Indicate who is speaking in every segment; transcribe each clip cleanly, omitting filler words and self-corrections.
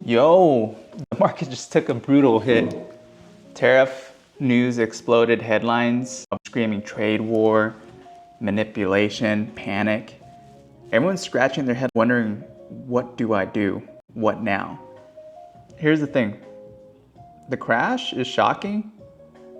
Speaker 1: Yo, the market just took a brutal hit. Tariff news exploded, headlines screaming trade war, manipulation, panic. Everyone's scratching their head wondering, what do I do? What now? Here's the thing. The crash is shocking,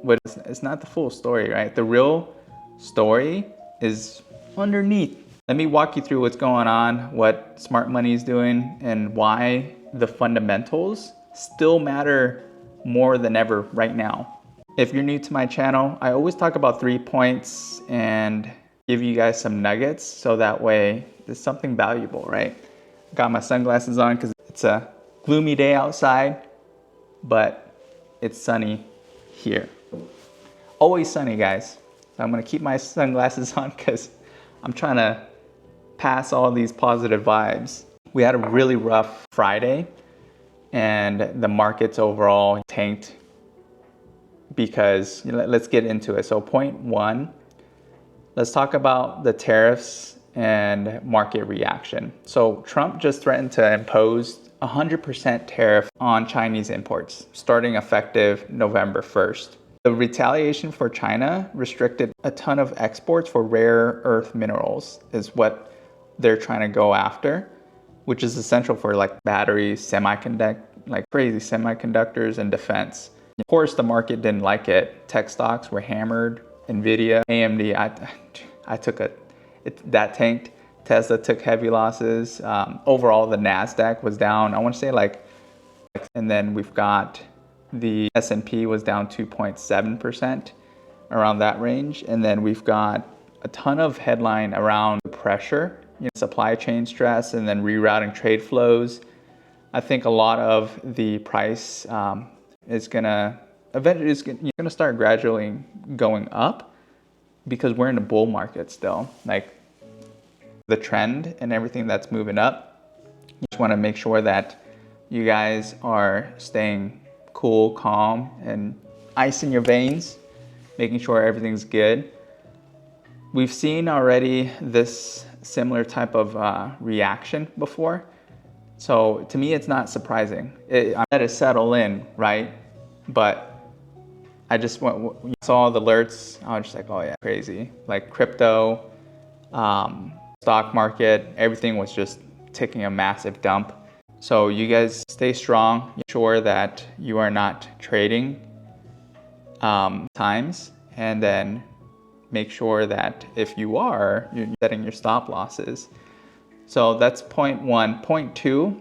Speaker 1: but it's not the full story, right? The real story is underneath. Let me walk you through what's going on, what smart money is doing, and why the fundamentals still matter more than ever right now. If you're new to my channel, I always talk about 3 points and give you guys some nuggets so that way there's something valuable, right? Got my sunglasses on because it's a gloomy day outside, but it's sunny here. Always sunny, guys. So I'm gonna keep my sunglasses on because I'm trying to pass all these positive vibes. We had a really rough Friday and the markets overall tanked because, let's get into it. So point one, let's talk about the tariffs and market reaction. So Trump just threatened to impose 100% tariff on Chinese imports, starting effective November 1st. The retaliation for China restricted a ton of exports for rare earth minerals is what they're trying to go after, which is essential for like batteries, crazy semiconductors and defense. Of course, the market didn't like it. Tech stocks were hammered. Nvidia, AMD, that tanked. Tesla took heavy losses. Overall, the NASDAQ was down. I want to say and then we've got the S&P was down 2.7%, around that range. And then we've got a ton of headline around pressure, supply chain stress, and then rerouting trade flows. I think a lot of the price is gonna start gradually going up because we're in a bull market still. Like the trend and everything that's moving up. You just want to make sure that you guys are staying cool, calm, and ice in your veins, making sure everything's good. We've seen already this similar type of reaction before. So to me, it's not surprising. I let it settle in, right? But I just saw the alerts. I was just like, oh yeah, crazy. Like crypto, stock market, everything was just taking a massive dump. So you guys stay strong. Make sure that you are not trading times, and then make sure that if you are, you're setting your stop losses. So that's point one. Point two,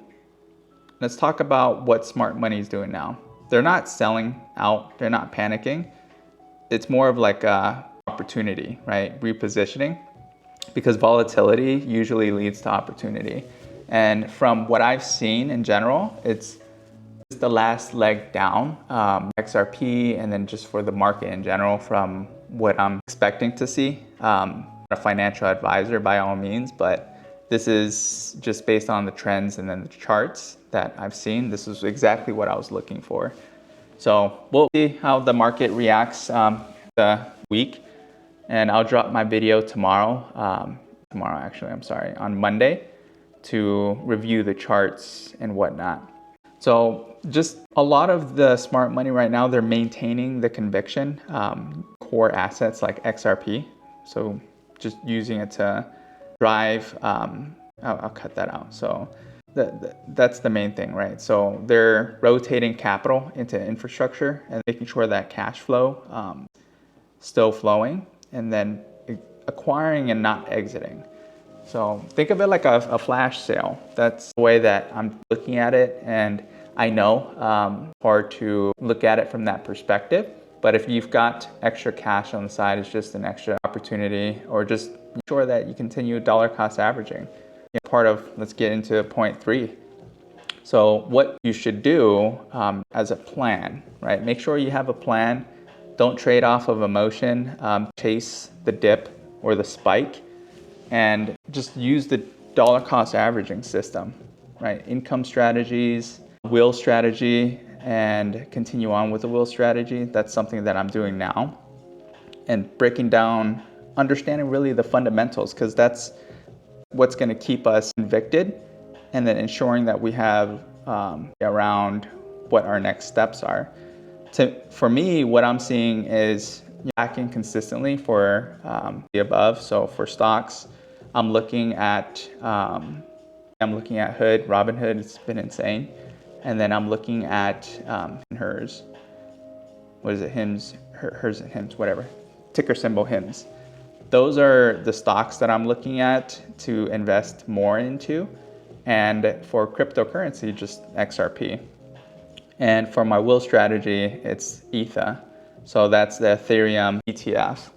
Speaker 1: let's talk about what smart money is doing now. They're not selling out, they're not panicking. It's more of like a opportunity, right? Repositioning, because volatility usually leads to opportunity. And from what I've seen in general, it's the last leg down, XRP, and then just for the market in general from what I'm expecting to see. I'm a financial advisor by all means, but this is just based on the trends and then the charts that I've seen. This is exactly what I was looking for. So we'll see how the market reacts the week, and I'll drop my video on Monday to review the charts and whatnot. So just a lot of the smart money right now, they're maintaining the conviction, core assets like XRP. So just using it to drive, I'll cut that out. So that's the main thing, right? So they're rotating capital into infrastructure and making sure that cash flow still flowing, and then acquiring and not exiting. So think of it like a flash sale. That's the way that I'm looking at it. And I know hard to look at it from that perspective. But if you've got extra cash on the side, it's just an extra opportunity, or just make sure that you continue dollar cost averaging. Let's get into point three. So what you should do as a plan, right? Make sure you have a plan. Don't trade off of emotion, chase the dip or the spike, and just use the dollar cost averaging system, right? Income strategies, wheel strategy, and continue on with the wheel strategy. That's something that I'm doing now, and breaking down, understanding really the fundamentals, because that's what's going to keep us convicted, and then ensuring that we have around what our next steps are. For me, what I'm seeing is backing consistently for the above. So for stocks, I'm looking at Hood, Robinhood. It's been insane, and then I'm looking at hers. What is it? Hers and Hims, whatever. Ticker symbol Hims. Those are the stocks that I'm looking at to invest more into. And for cryptocurrency, just XRP. And for my will strategy, it's ETHA. So that's the Ethereum ETF.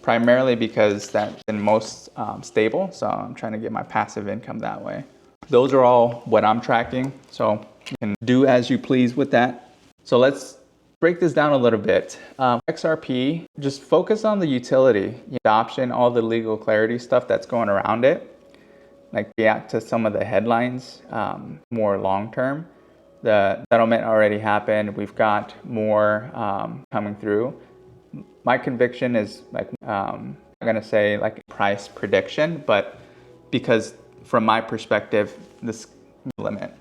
Speaker 1: Primarily because that's been most stable. So I'm trying to get my passive income that way. Those are all what I'm tracking. So you can do as you please with that. So let's break this down a little bit. XRP, just focus on the utility, adoption, all the legal clarity stuff that's going around it. Like react to some of the headlines more long term. The settlement already happened. We've got more coming through. My conviction is I'm not gonna say like price prediction, but because from my perspective, this limit,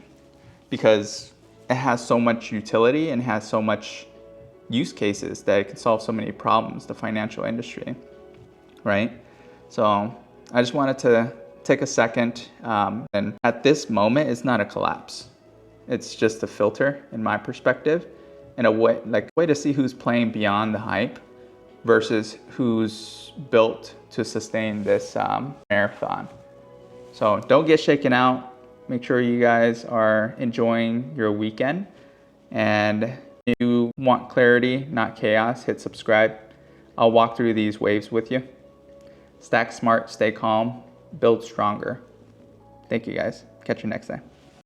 Speaker 1: because it has so much utility and has so much use cases that it can solve so many problems, the financial industry, right? So I just wanted to take a second, and at this moment, it's not a collapse. It's just a filter, in my perspective, and a way to see who's playing beyond the hype versus who's built to sustain this marathon. So don't get shaken out. Make sure you guys are enjoying your weekend, and if you want clarity, not chaos, hit subscribe. I'll walk through these waves with you. Stack smart, stay calm, build stronger. Thank you guys. Catch you next time.